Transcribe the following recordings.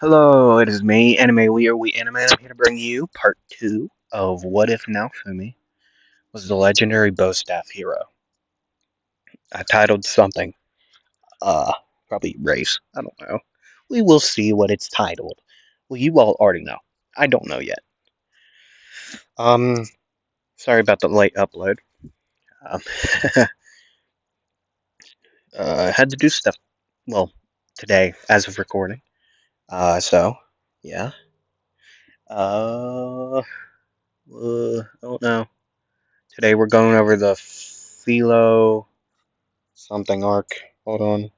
Hello, it is me, Anime We Anime. I'm here to bring you part 2 of What If Naofumi was the legendary bow staff hero. I titled something, uh, probably Race. I don't know. We will see what it's titled. Well, you all already know. I don't know yet. Um, Sorry about the late upload. Um, I had to do stuff, well, today, as of recording. Yeah. Uh, I don't know. Today we're going over the Philo something arc. Hold on.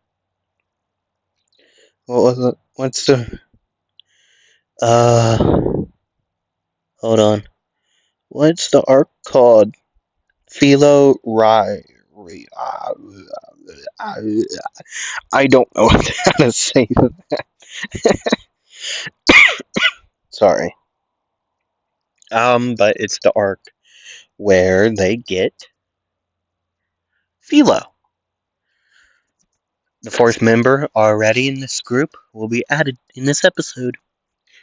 What was it? What's the uh hold on. What's the arc called? Philo Rai. I don't know how to say that. Sorry. But it's the arc where they get Philo. The fourth member already in this group will be added in this episode.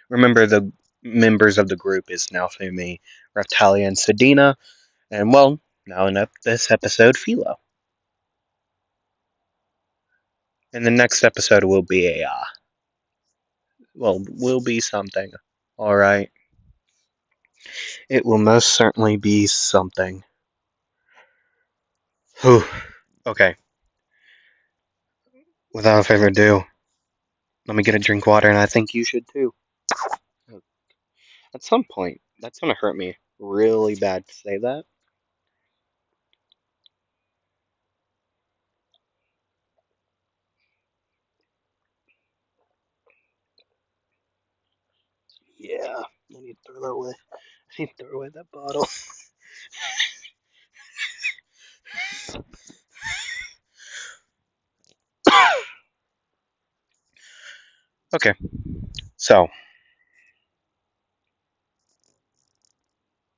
Remember, the members of the group is Naofumi, Raftalia, and Sedina, and well, now in this episode, Philo. And the next episode will be will be something. Alright. It will most certainly be something. Whew. Okay. Without further ado, let me get a drink of water, and I think you should too. At some point, that's gonna hurt me really bad to say that. Yeah, I need to throw that away. I need to throw away that bottle. Okay, so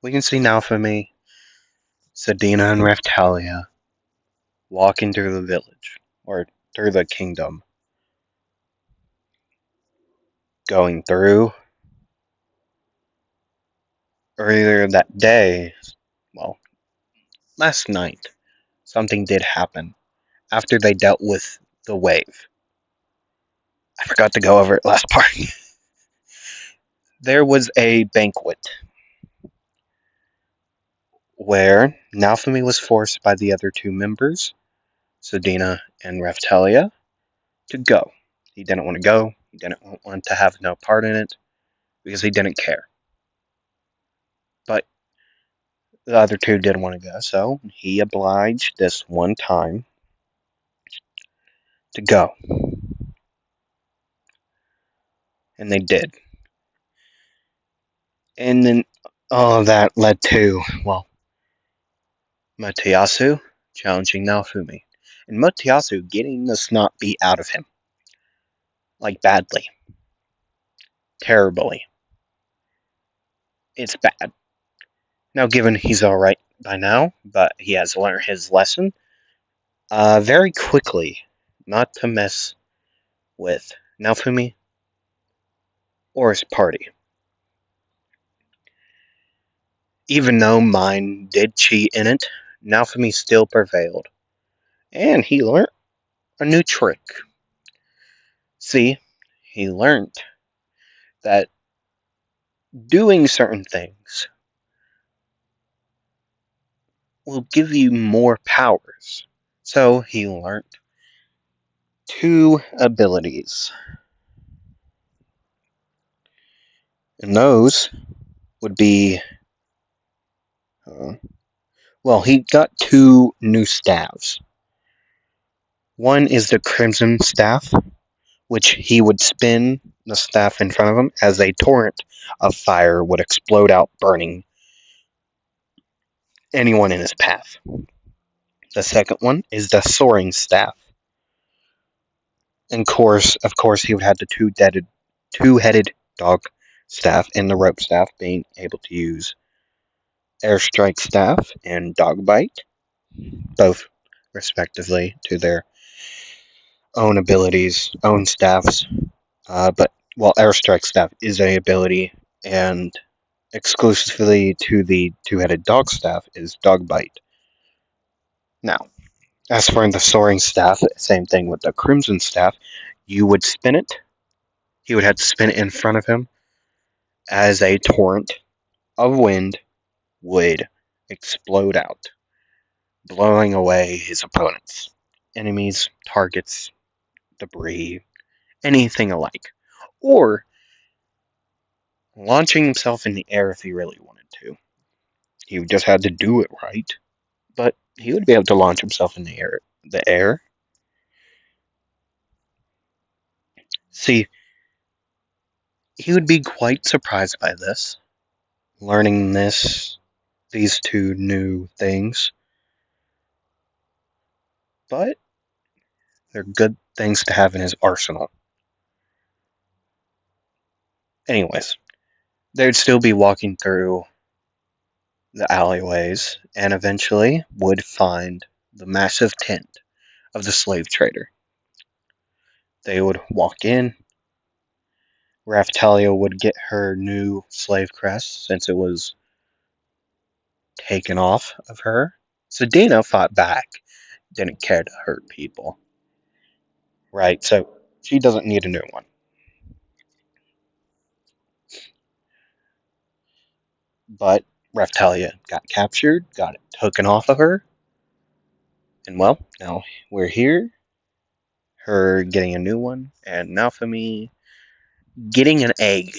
we can see now for me, Sedina and Raftalia walking through the village, or through the kingdom. Going through earlier that day, well, last night, something did happen after they dealt with the wave. I forgot to go over it last part. There was a banquet where Naofumi was forced by the other two members, Sedina and Raftalia, to go. He didn't want to go. He didn't want to have no part in it because he didn't care. But the other two did want to go, so he obliged this one time to go. And they did. And then all of that led to, well, Motoyasu challenging Naofumi. And Motoyasu getting the snot beat out of him. Like, badly. Terribly. It's bad. Now, given he's alright by now, but he has learned his lesson, very quickly not to mess with Naofumi or his party. Even though mine did cheat in it, Naofumi still prevailed. And he learned a new trick. See, he learned that doing certain things will give you more powers. So he learned two abilities. And those would be, he got two new staves. One is the Crimson Staff, which he would spin the staff in front of him as a torrent of fire would explode out, burning anyone in his path. The second one is the Soaring Staff. And of course, he would have the two-headed dog staff and the rope staff, being able to use airstrike staff and dog bite, both respectively to their own abilities, own staffs. But well, airstrike staff is a ability, and exclusively to the two-headed dog staff is dog bite. Now, as for the soaring staff, same thing with the crimson staff. You would spin it. He would have to spin it in front of him as a torrent of wind would explode out, blowing away his opponents, enemies, targets, debris, anything alike. Or launching himself in the air if he really wanted to. He just had to do it right, but he would be able to launch himself in the air. The air. See, he would be quite surprised by this, learning these two new things, but they're good things to have in his arsenal. Anyways, they'd still be walking through the alleyways and eventually would find the massive tent of the slave trader. They would walk in. Raftalia would get her new slave crest since it was taken off of her. Sedina fought back, didn't care to hurt people. Right, so she doesn't need a new one. But Raftalia got captured, got it taken off of her, and well, now we're here. Her getting a new one, and Naofumi getting an egg.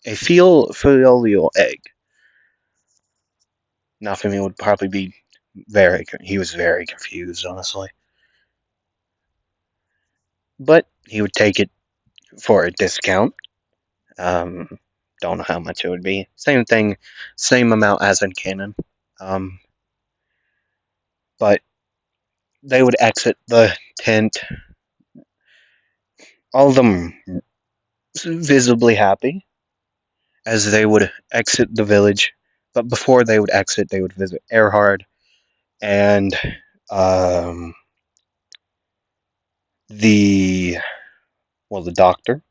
A filial egg. Naofumi would probably be he was very confused, honestly. But he would take it for a discount. Um, don't know how much it would be. Same thing, same amount as in canon. Um, but they would exit the tent, all of them visibly happy, as they would exit the village. But before they would exit, they would visit Erhard and um, the the doctor,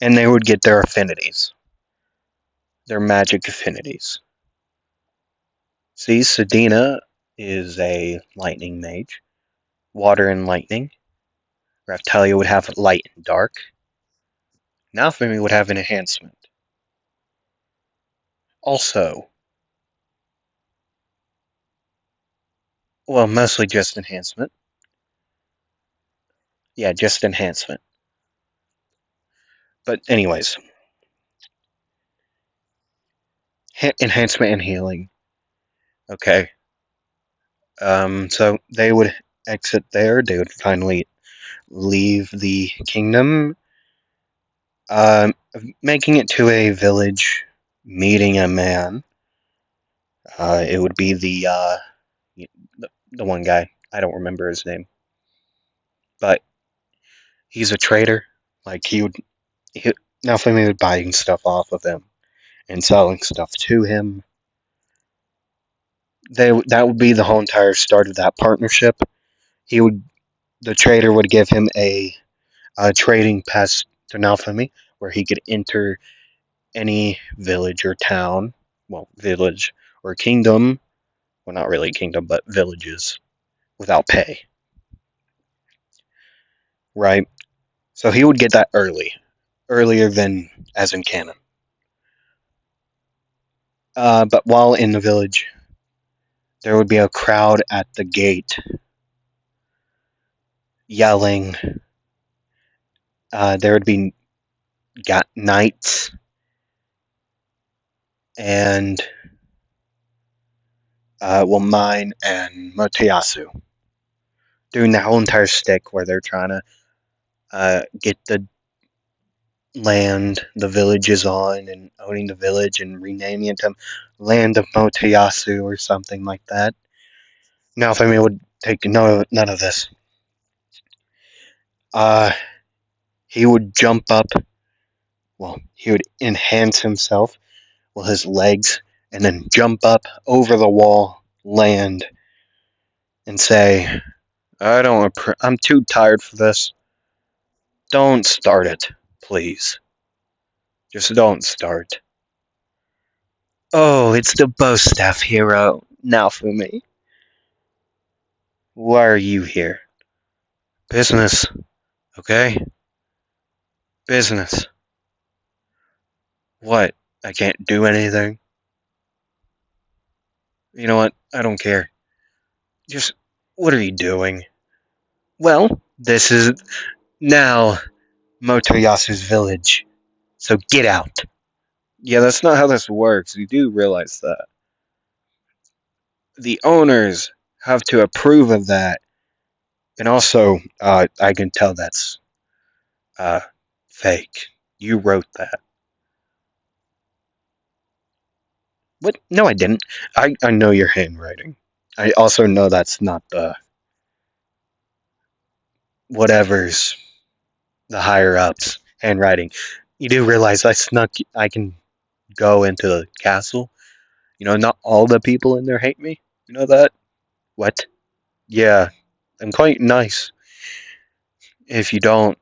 and they would get their affinities, their magic affinities. See, Sedina is a lightning mage, water and lightning. Raftalia would have light and dark. Naofumi would have an enhancement. Also, well, mostly just enhancement. Yeah, just enhancement. But anyways, enhancement and healing. Okay. So they would exit there. They would finally leave the kingdom, um, making it to a village, meeting a man. It would be the one guy. I don't remember his name, but he's a trader. Like he, now Fleming would buying stuff off of him and selling stuff to him. That would be the whole entire start of that partnership. The trader would give him a trading pass to Naofumi, where he could enter any village or town, well, village or kingdom, well, not really kingdom, but villages, without pay. Right? So he would get that earlier than as in canon. But while in the village, there would be a crowd at the gate yelling. There would be knights and mine and Motoyasu doing the whole entire stick where they're trying to get the land the village is on and owning the village and renaming it to Land of Motoyasu or something like that. Now, if I would take none of this, uh, he would jump up. Well, he would enhance himself with his legs and then jump up over the wall, land, and say, I'm too tired for this. Don't start it, please. Just don't start. Oh, it's the bow staff hero, Naofumi. Why are you here? Business, okay? Business. What? I can't do anything? You know what? I don't care. Just, what are you doing? Well, this is now Motoyasu's village, so get out. Yeah, that's not how this works. You do realize that. The owners have to approve of that. And also, I can tell that's uh, fake. You wrote that. What? No, I didn't. I know your handwriting. I also know that's not the whatever's the higher ups handwriting. You do realize I can go into the castle. You know, not all the people in there hate me. You know that? What? Yeah, I'm quite nice. If you don't,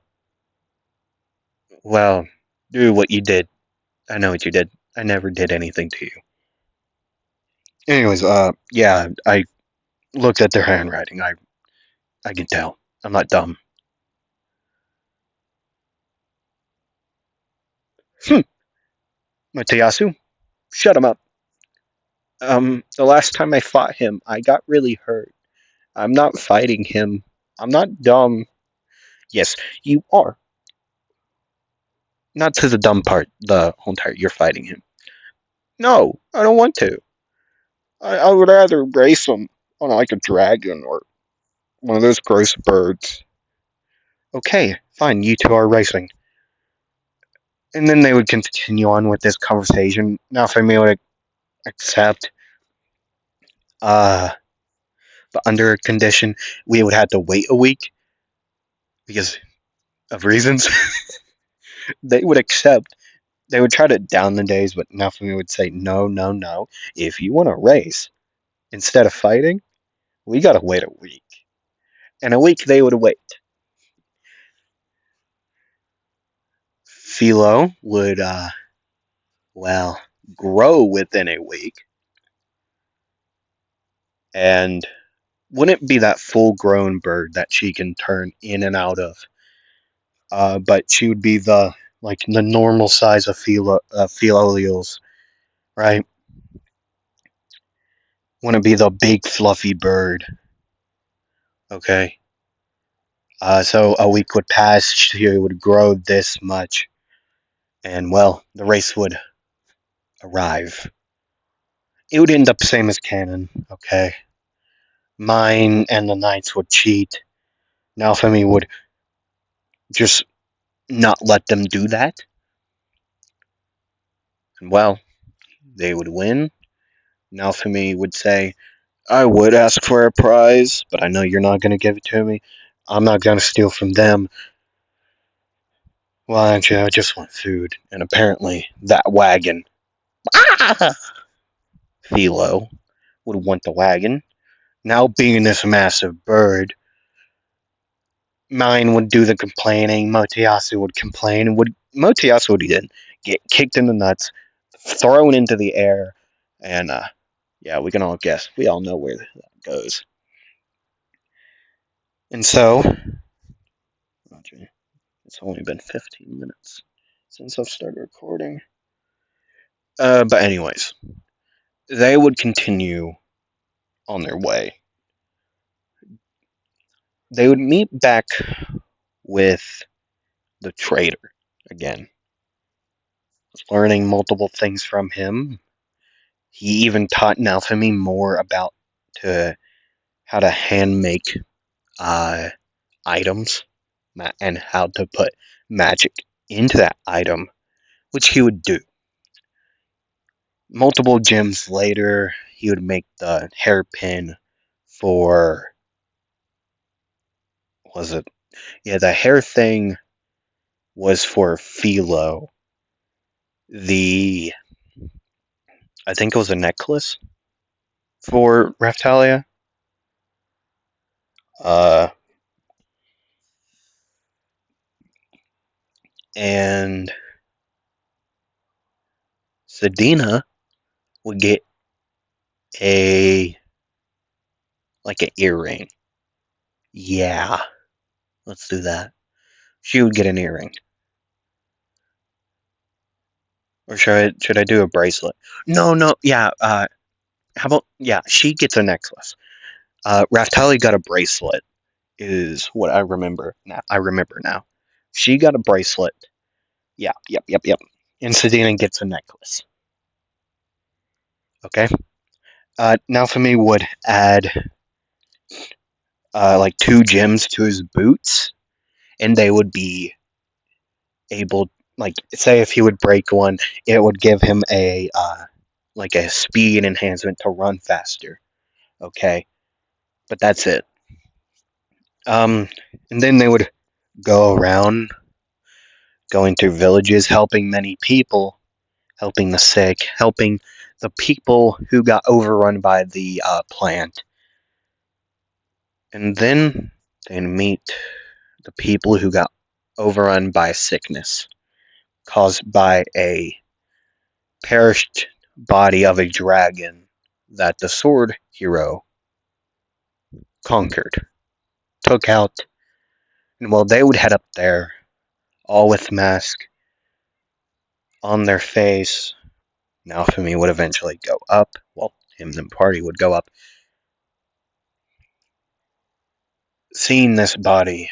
well, do what you did. I know what you did. I never did anything to you. Anyways, yeah, I looked at their handwriting. I can tell. I'm not dumb. Hmm, Matayasu, shut him up. The last time I fought him, I got really hurt. I'm not fighting him. I'm not dumb. Yes, you are. Not to the dumb part, the whole entire you're fighting him. No, I don't want to. I would rather race him on like a dragon or one of those gross birds. Okay, fine, you two are racing. And then they would continue on with this conversation. Now, for me, would accept, uh, but under a condition, we would have to wait a week because of reasons. They would accept. They would try to down the days, but Naofumi would say, no, no, no. If you want to race instead of fighting, we gotta wait a week. And a week they would wait. Philo would, well, grow within a week and wouldn't be that full grown bird that she can turn in and out of. But she would be the normal size of Philolials, right? Wouldn't be the big fluffy bird, okay? So a week would pass, she would grow this much, and well, the race would arrive. It would end up same as canon, okay? Mine and the knights would cheat. Naofumi would just not let them do that. And well, they would win. Naofumi would say, I would ask for a prize, but I know you're not going to give it to me. I'm not going to steal from them. Well, actually, I just want food. And apparently, that wagon, Philo, would want the wagon. Now, being this massive bird, mine would do the complaining. Motoyasu would complain. Motoyasu would then get kicked in the nuts, thrown into the air, and yeah, we can all guess. We all know where that goes. And so, it's only been 15 minutes since I've started recording. But anyways, they would continue on their way. They would meet back with the trader again, learning multiple things from him. He even taught Naofumi more about to how to hand make uh, items and how to put magic into that item, which he would do. Multiple gems later, he would make the hairpin for, was it? Yeah, the hair thing was for Philo. The I think it was a necklace for Raftalia. Uh, and Sedina would get a like an earring. Yeah, let's do that. She would get an earring. Or should I do a bracelet? No, no, yeah. How about yeah? She gets a necklace. Raftali got a bracelet. Is what I remember now. I remember now. She got a bracelet. Yeah, yep. And Sedina gets a necklace. Okay. Naofumi would add like two gems to his boots, and they would be able, like, say if he would break one, it would give him a like a speed enhancement to run faster. Okay, but that's it. Um, and then they would go around, going through villages, helping many people, helping the sick, helping the people who got overrun by the plant. And then they'd meet the people who got overrun by sickness caused by a perished body of a dragon that the sword hero conquered, took out, and well, they would head up there, all with mask on their face. Naofumi would eventually go up. Well, him and the party would go up. Seeing this body,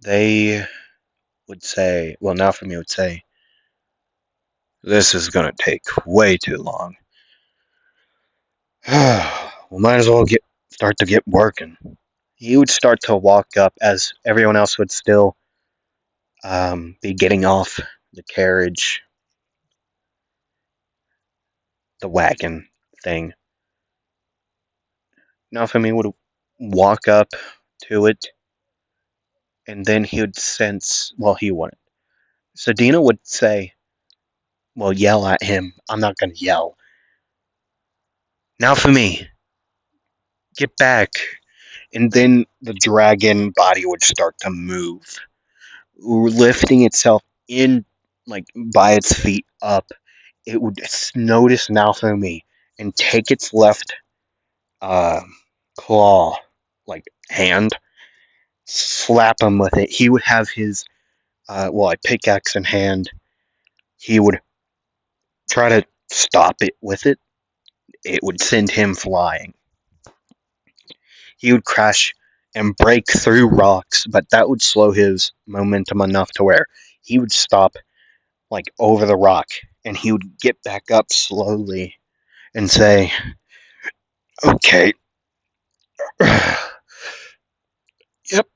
they would say, well, Naofumi would say, this is gonna take way too long. We might as well start to get working. He would start to walk up as everyone else would still be getting off the carriage, the wagon thing. Naofumi would walk up to it, and then he would sense, well, he wouldn't. Sedina would say, well, yell at him. I'm not going to yell. Naofumi, get back. And then the dragon body would start to move, lifting itself in, like, by its feet up. It would notice Naofumi and take its left uh, claw, like hand, slap him with it. He would have his, a pickaxe in hand. He would try to stop it with it. It would send him flying. He would crash and break through rocks, but that would slow his momentum enough to where he would stop, like, over the rock, and he would get back up slowly and say, okay, yep,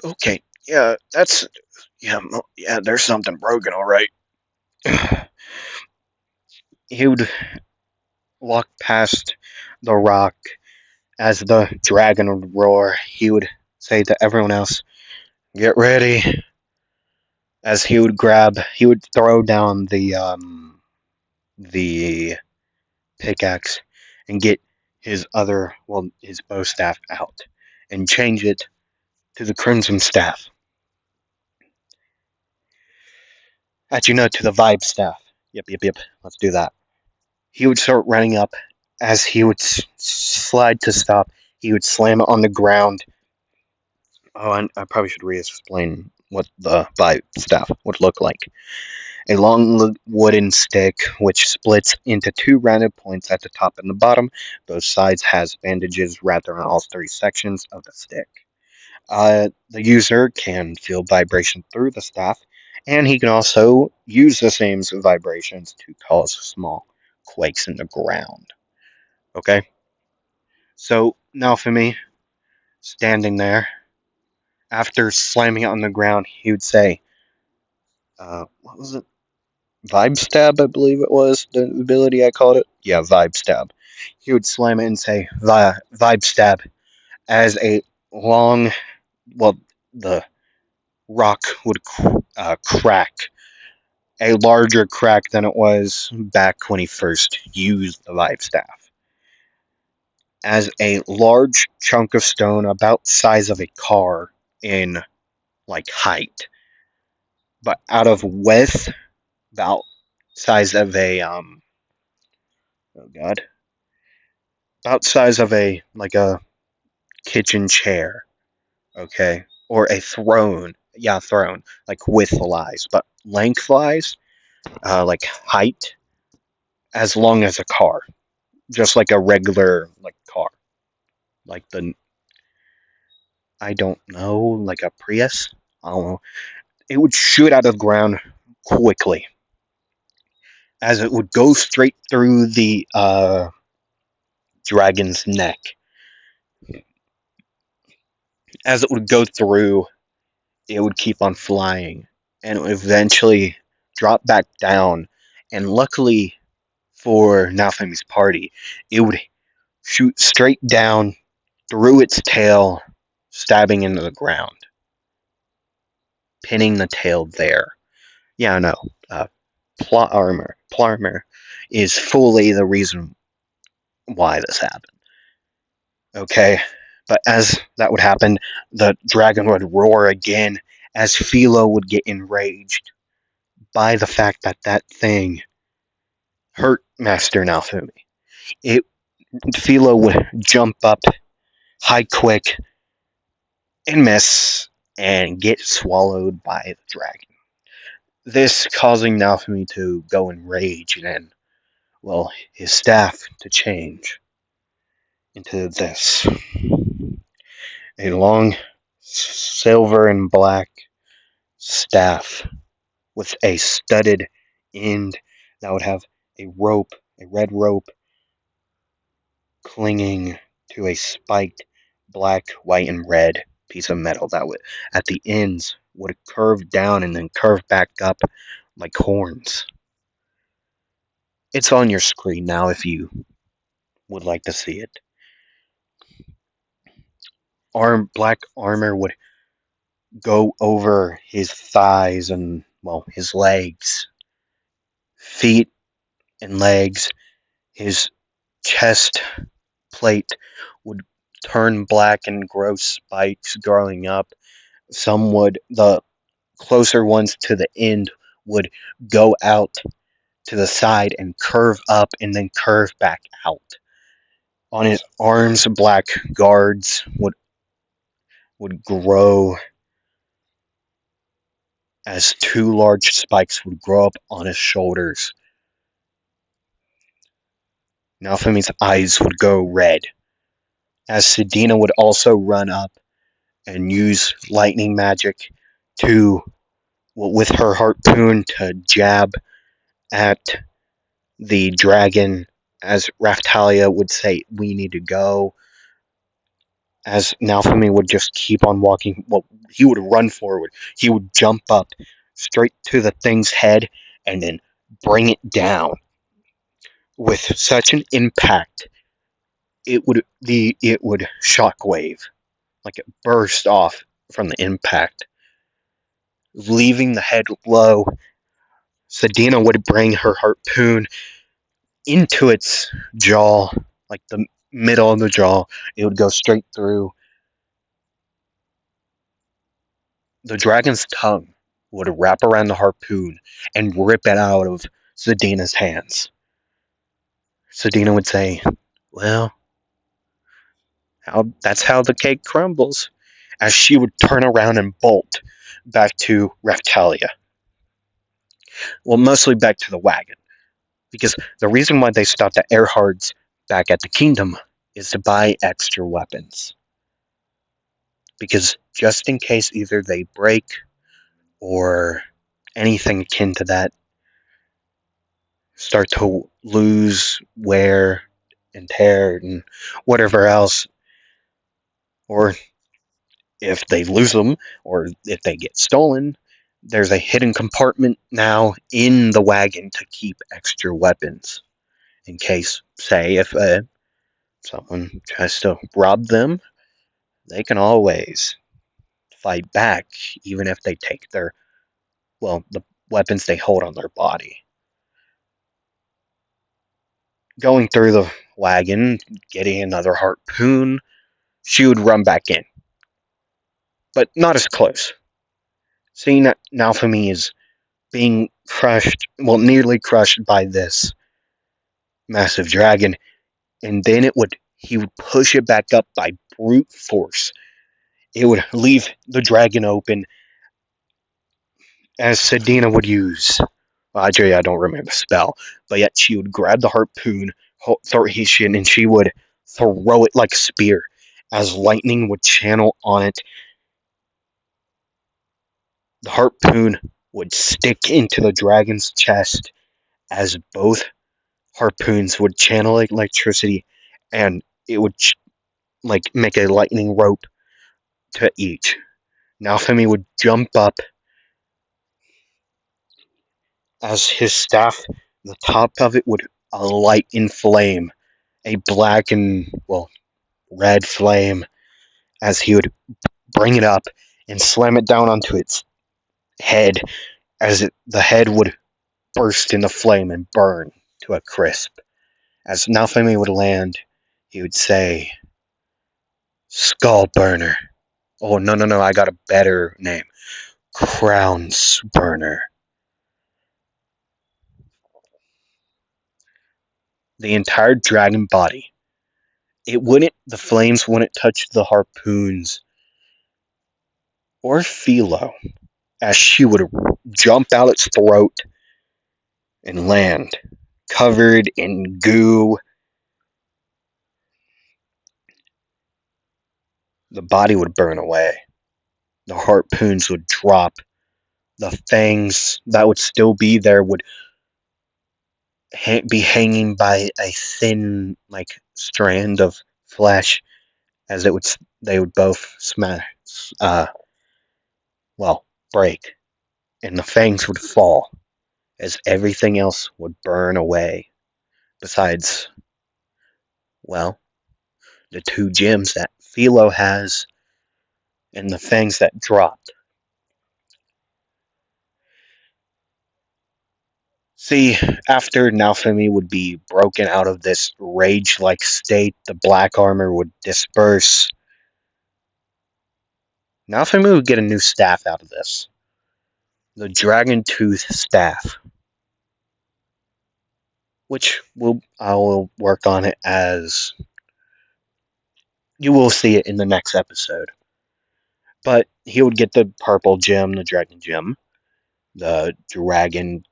okay, yeah, yeah, there's something broken, all right. He would walk past the rock as the dragon would roar. He would say to everyone else, get ready. As he would throw down the pickaxe and get his bow staff out and change it to the crimson staff. To the vibe staff. Yep. Let's do that. He would start running up. As he would slide to stop, he would slam it on the ground. Oh, and I probably should re-explain what the vibe staff would look like. A long wooden stick which splits into two rounded points at the top and the bottom. Both sides has bandages wrapped around all three sections of the stick. The user can feel vibration through the staff, and he can also use the same vibrations to cause small quakes in the ground. Okay? So, now for me, standing there, after slamming it on the ground, he would say, what was it? Vibe Stab, I believe it was the ability I called it. Yeah, Vibe Stab. He would slam it and say, Vibe Stab, as a long, well, the rock would crack, a larger crack than it was back when he first used the Vibe Staff. As a large chunk of stone about the size of a car in like height, but out of width, about size of a oh god, about size of a like a kitchen chair, okay, or a throne. Yeah, throne, like widthwise, but lengthwise, like height, as long as a car, just like a regular like car, like the I don't know, like a Prius. I don't know. It would shoot out of the ground quickly, as it would go straight through the dragon's neck. As it would go through, it would keep on flying, and it would eventually drop back down. And luckily for Naofumi's party, it would shoot straight down through its tail, stabbing into the ground, pinning the tail there. Yeah, no. Plot armor is fully the reason why this happened. Okay, but as that would happen, the dragon would roar again as Philo would get enraged by the fact that that thing hurt Master Naofumi. It Philo would jump up high quick and miss and get swallowed by the dragon. This causing Naofumi to go in rage and, well, his staff to change into this. A long silver and black staff with a studded end that would have a rope, a red rope, clinging to a spiked black, white, and red piece of metal that would, at the ends, would curve down and then curve back up like horns. It's on your screen now if you would like to see it. Black armor would go over his thighs and, well, his legs, feet and legs. His chest plate would turn black and grow spikes growing up. Some would, the closer ones to the end, would go out to the side and curve up and then curve back out. On his arms, black guards would grow as two large spikes would grow up on his shoulders. Naofumi's eyes would go red, as Sedina would also run up and use lightning magic to, with her harpoon, to jab at the dragon, as Raftalia would say, "We need to go." As Naofumi would just keep on walking, well, he would run forward. He would jump up straight to the thing's head and then bring it down with such an impact. It would shockwave, like it burst off from the impact, leaving the head low. Sedina would bring her harpoon into its jaw, like the middle of the jaw. It would go straight through. The dragon's tongue would wrap around the harpoon and rip it out of Sedina's hands. Sedina would say, "Well, that's how the cake crumbles," as she would turn around and bolt back to Raftalia. Well, mostly back to the wagon. Because the reason why they stopped at Erhard's back at the kingdom is to buy extra weapons. Because just in case either they break or anything akin to that start to lose wear and tear and whatever else, or if they lose them or if they get stolen, there's a hidden compartment now in the wagon to keep extra weapons in case, say, if someone tries to rob them, they can always fight back, even if they take the weapons they hold on their body. Going through the wagon, getting another harpoon, she would run back in. But not as close. Seeing that Naofumi is being crushed, well, nearly crushed by this massive dragon, and then he would push it back up by brute force. It would leave the dragon open as Sedina would use. Well, actually, I don't remember the spell, but yet she would grab the harpoon, throw his shin, and she would throw it like a spear as lightning would channel on it. The harpoon would stick into the dragon's chest as both harpoons would channel electricity, and it would like make a lightning rope to each. Now Femi would jump up as his staff, the top of it would light in flame, a black and, well, red flame, as he would bring it up and slam it down onto its head, the head would burst into flame and burn to a crisp. As Naofumi would land, he would say, Skull Burner. Oh, no, no, no, I got a better name. Crown Burner. The entire dragon body. The flames wouldn't touch the harpoons or Philo, as she would jump out its throat and land, covered in goo. The body would burn away. The harpoons would drop. The fangs that would still be there would be hanging by a thin, like, strand of flesh, as they would both smash, well, break, and the fangs would fall, as everything else would burn away. Besides, well, the two gems that Philo has and the fangs that dropped. See, after Naofumi would be broken out of this rage-like state, the black armor would disperse. Naofumi would get a new staff out of this. The Dragon Tooth Staff. Which I will work on it as you will see it in the next episode. But he would get the purple gem, the dragon gem, the dragon.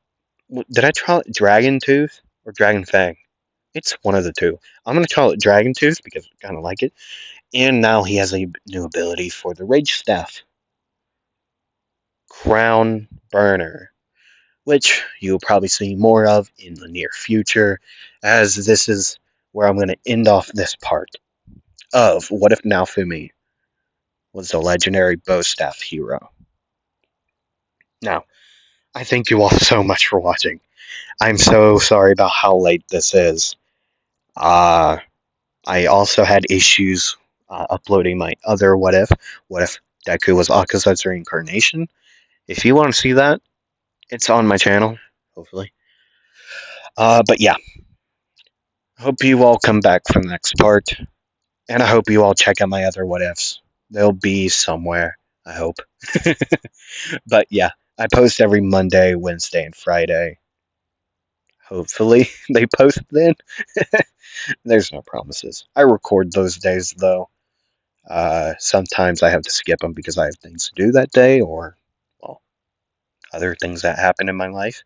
Did I call it Dragon Tooth or Dragon Fang? It's one of the two. I'm going to call it Dragon Tooth because I kind of like it. And now he has a new ability for the Rage Staff, Crown Burner, which you'll probably see more of in the near future, as this is where I'm going to end off this part of What If Naofumi was the legendary bow staff hero. Now, I thank you all so much for watching. I'm so sorry about how late this is. I also had issues uploading my other What If Deku was Akaza's reincarnation. If you want to see that, it's on my channel, hopefully. But yeah, hope you all come back for the next part, and I hope you all check out my other What Ifs. They'll be somewhere, I hope. But yeah, I post every Monday, Wednesday, and Friday. Hopefully they post then. There's no promises. I record those days though. Sometimes I have to skip them because I have things to do that day, or, well, other things that happen in my life.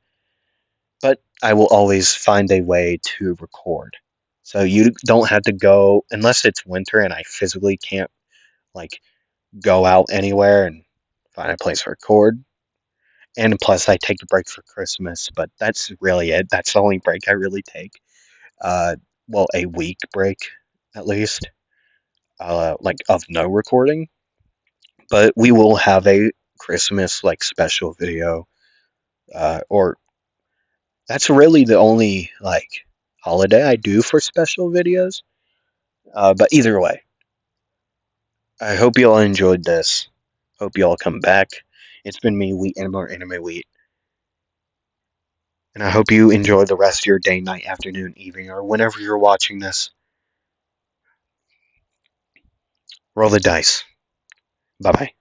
But I will always find a way to record. So you don't have to go, unless it's winter and I physically can't, like, go out anywhere and find a place to record. And plus, I take a break for Christmas, but that's really it. That's the only break I really take. Well, a week break, at least. Like, of no recording. But we will have a Christmas, like, special video. Or, that's really the only, like, holiday I do for special videos. But either way, I hope you all enjoyed this. Hope you all come back. It's been me, Wheat Anime Wheat. And I hope you enjoy the rest of your day, night, afternoon, evening, or whenever you're watching this. Roll the dice. Bye bye.